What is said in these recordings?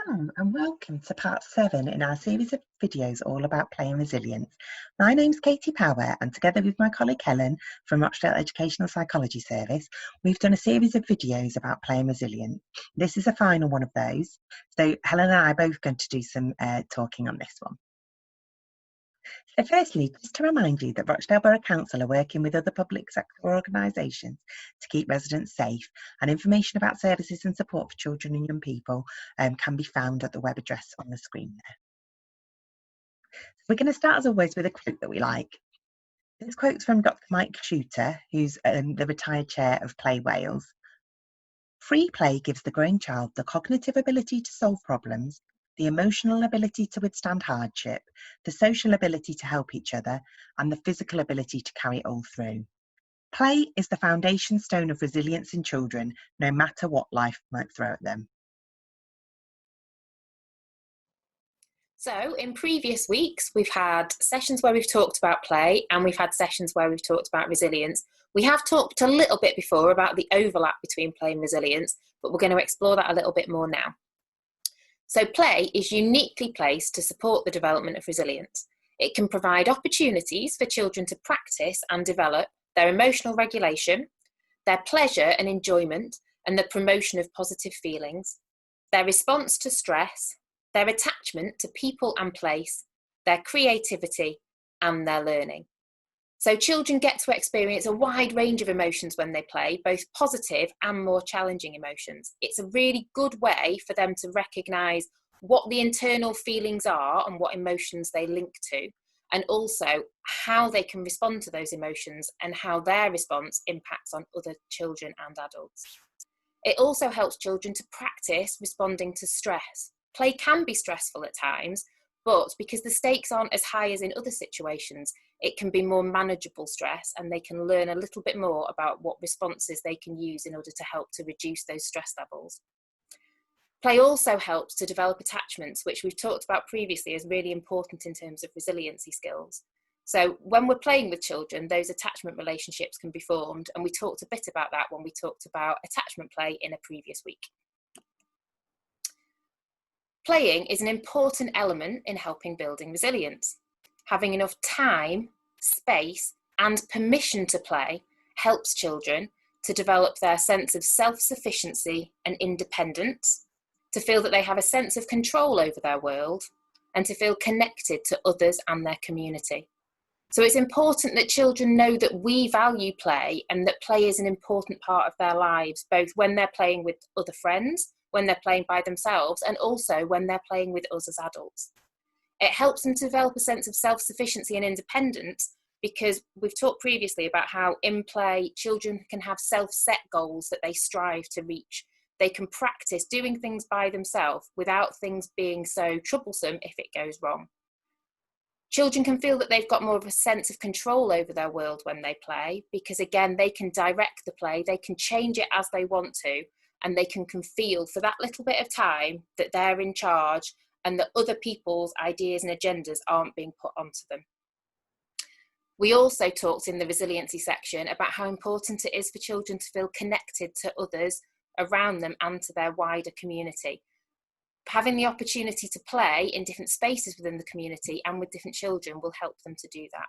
Hello and welcome to part 7 in our series of videos all about play and resilience. My name's Katie Power and together with my colleague Helen from Rochdale Educational Psychology Service, we've done a series of videos about play and resilience. This is a final one of those. So Helen and I are both going to do some talking on this one. So firstly, just to remind you that Rochdale Borough Council are working with other public sector organisations to keep residents safe, and information about services and support for children and young people can be found at the web address on the screen there. We're going to start as always with a quote that we like. This quote's from Dr. Mike Shooter, who's the retired chair of Play Wales. Free play gives the growing child the cognitive ability to solve problems, the emotional ability to withstand hardship, the social ability to help each other, and the physical ability to carry it all through. Play is the foundation stone of resilience in children, no matter what life might throw at them. So in previous weeks, we've had sessions where we've talked about play and we've had sessions where we've talked about resilience. We have talked a little bit before about the overlap between play and resilience, but we're going to explore that a little bit more now. So play is uniquely placed to support the development of resilience. It can provide opportunities for children to practice and develop their emotional regulation, their pleasure and enjoyment, and the promotion of positive feelings, their response to stress, their attachment to people and place, their creativity, and their learning. So children get to experience a wide range of emotions when they play, both positive and more challenging emotions. It's a really good way for them to recognise what the internal feelings are and what emotions they link to, and also how they can respond to those emotions and how their response impacts on other children and adults. It also helps children to practice responding to stress. Play can be stressful at times, but because the stakes aren't as high as in other situations, it can be more manageable stress, and they can learn a little bit more about what responses they can use in order to help to reduce those stress levels. Play also helps to develop attachments, which we've talked about previously as really important in terms of resiliency skills. So when we're playing with children, those attachment relationships can be formed, and we talked a bit about that when we talked about attachment play in a previous week. Playing is an important element in helping building resilience. Having enough time, space, and permission to play helps children to develop their sense of self-sufficiency and independence, to feel that they have a sense of control over their world, and to feel connected to others and their community. So it's important that children know that we value play and that play is an important part of their lives, both when they're playing with other friends, when they're playing by themselves, and also when they're playing with us as adults. It helps them to develop a sense of self-sufficiency and independence, because we've talked previously about how in play children can have self-set goals that they strive to reach. They can practice doing things by themselves without things being so troublesome if it goes wrong. Children can feel that they've got more of a sense of control over their world when they play, because again, they can direct the play, they can change it as they want to, and they can feel for that little bit of time that they're in charge and that other people's ideas and agendas aren't being put onto them. We also talked in the resiliency section about how important it is for children to feel connected to others around them and to their wider community. Having the opportunity to play in different spaces within the community and with different children will help them to do that.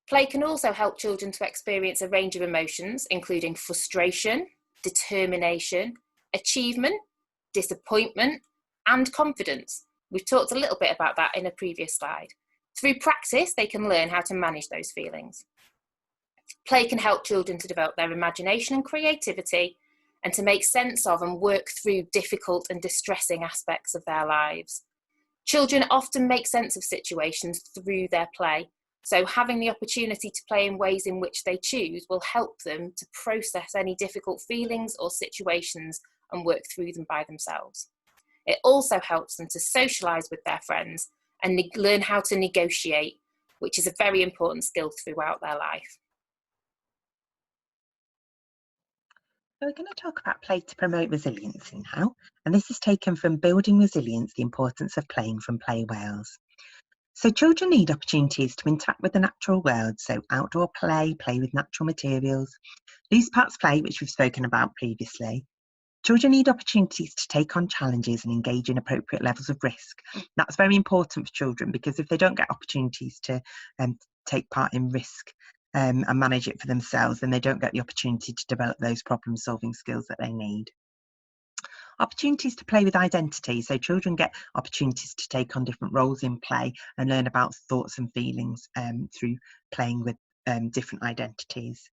Play can also help children to experience a range of emotions, including frustration, determination, achievement, disappointment, and confidence. We've talked a little bit about that in a previous slide. Through practice, they can learn how to manage those feelings. Play can help children to develop their imagination and creativity, and to make sense of and work through difficult and distressing aspects of their lives. Children often make sense of situations through their play, so having the opportunity to play in ways in which they choose will help them to process any difficult feelings or situations and work through them by themselves. It also helps them to socialise with their friends and learn how to negotiate, which is a very important skill throughout their life. So we're going to talk about play to promote resiliency now, and this is taken from Building Resilience, the Importance of Playing from Play Wales. So children need opportunities to interact with the natural world, so outdoor play, play with natural materials, loose parts play, which we've spoken about previously, Children need opportunities to take on challenges and engage in appropriate levels of risk. That's very important for children, because if they don't get opportunities to take part in risk and manage it for themselves, then they don't get the opportunity to develop those problem-solving skills that they need. Opportunities to play with identity. So children get opportunities to take on different roles in play and learn about thoughts and feelings through playing with different identities.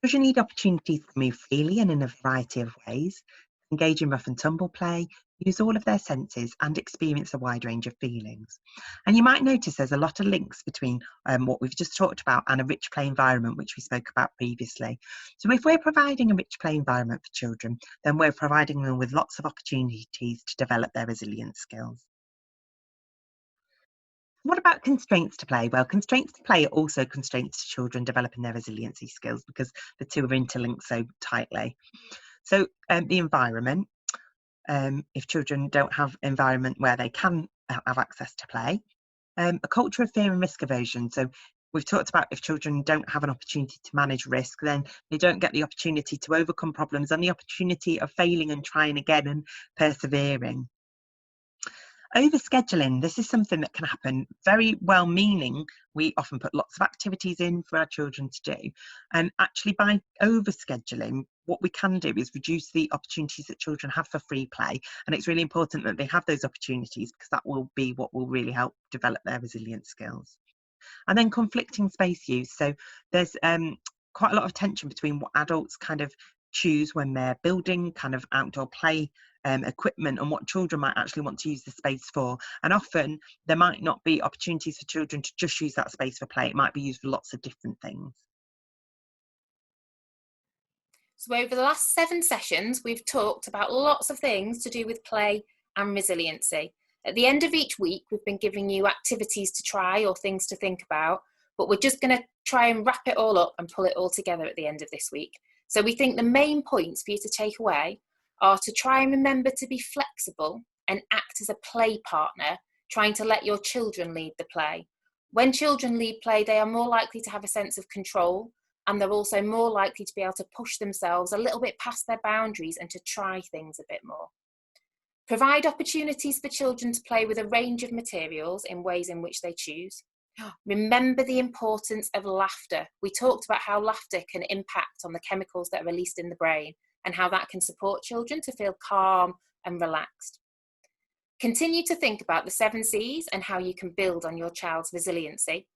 Children need opportunities to move freely and in a variety of ways, engage in rough and tumble play, use all of their senses and experience a wide range of feelings. And you might notice there's a lot of links between what we've just talked about and a rich play environment, which we spoke about previously. So if we're providing a rich play environment for children, then we're providing them with lots of opportunities to develop their resilience skills. What about constraints to play? Well, constraints to play are also constraints to children developing their resiliency skills, because the two are interlinked so tightly. So the environment, if children don't have an environment where they can have access to play. A culture of fear and risk aversion. So we've talked about if children don't have an opportunity to manage risk, then they don't get the opportunity to overcome problems and the opportunity of failing and trying again and persevering. Overscheduling, this is something that can happen. Very well meaning, we often put lots of activities in for our children to do, and actually by overscheduling, what we can do is reduce the opportunities that children have for free play, and it's really important that they have those opportunities, because that will be what will really help develop their resilience skills. And then conflicting space use. So there's quite a lot of tension between what adults kind of choose when they're building kind of outdoor play equipment and what children might actually want to use the space for. And often there might not be opportunities for children to just use that space for play. It might be used for lots of different things. So over the last 7 sessions, we've talked about lots of things to do with play and resiliency. At the end of each week, we've been giving you activities to try or things to think about, but we're just going to try and wrap it all up and pull it all together at the end of this week. So we think the main points for you to take away are to try and remember to be flexible and act as a play partner, trying to let your children lead the play. When children lead play, they are more likely to have a sense of control, and they're also more likely to be able to push themselves a little bit past their boundaries and to try things a bit more. Provide opportunities for children to play with a range of materials in ways in which they choose. Remember the importance of laughter. We talked about how laughter can impact on the chemicals that are released in the brain and how that can support children to feel calm and relaxed. Continue to think about the 7 C's and how you can build on your child's resiliency.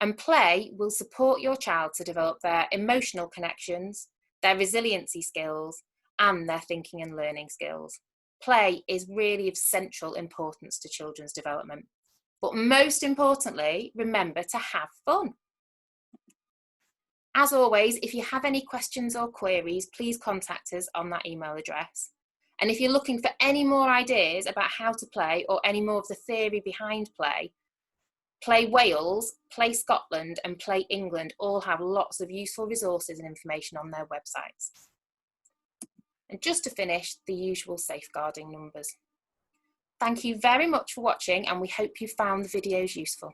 And play will support your child to develop their emotional connections, their resiliency skills, and their thinking and learning skills. Play is really of central importance to children's development. But most importantly, remember to have fun. As always, if you have any questions or queries, please contact us on that email address. And if you're looking for any more ideas about how to play or any more of the theory behind play, Play Wales, Play Scotland and Play England all have lots of useful resources and information on their websites. And just to finish, the usual safeguarding numbers. Thank you very much for watching, and we hope you found the videos useful.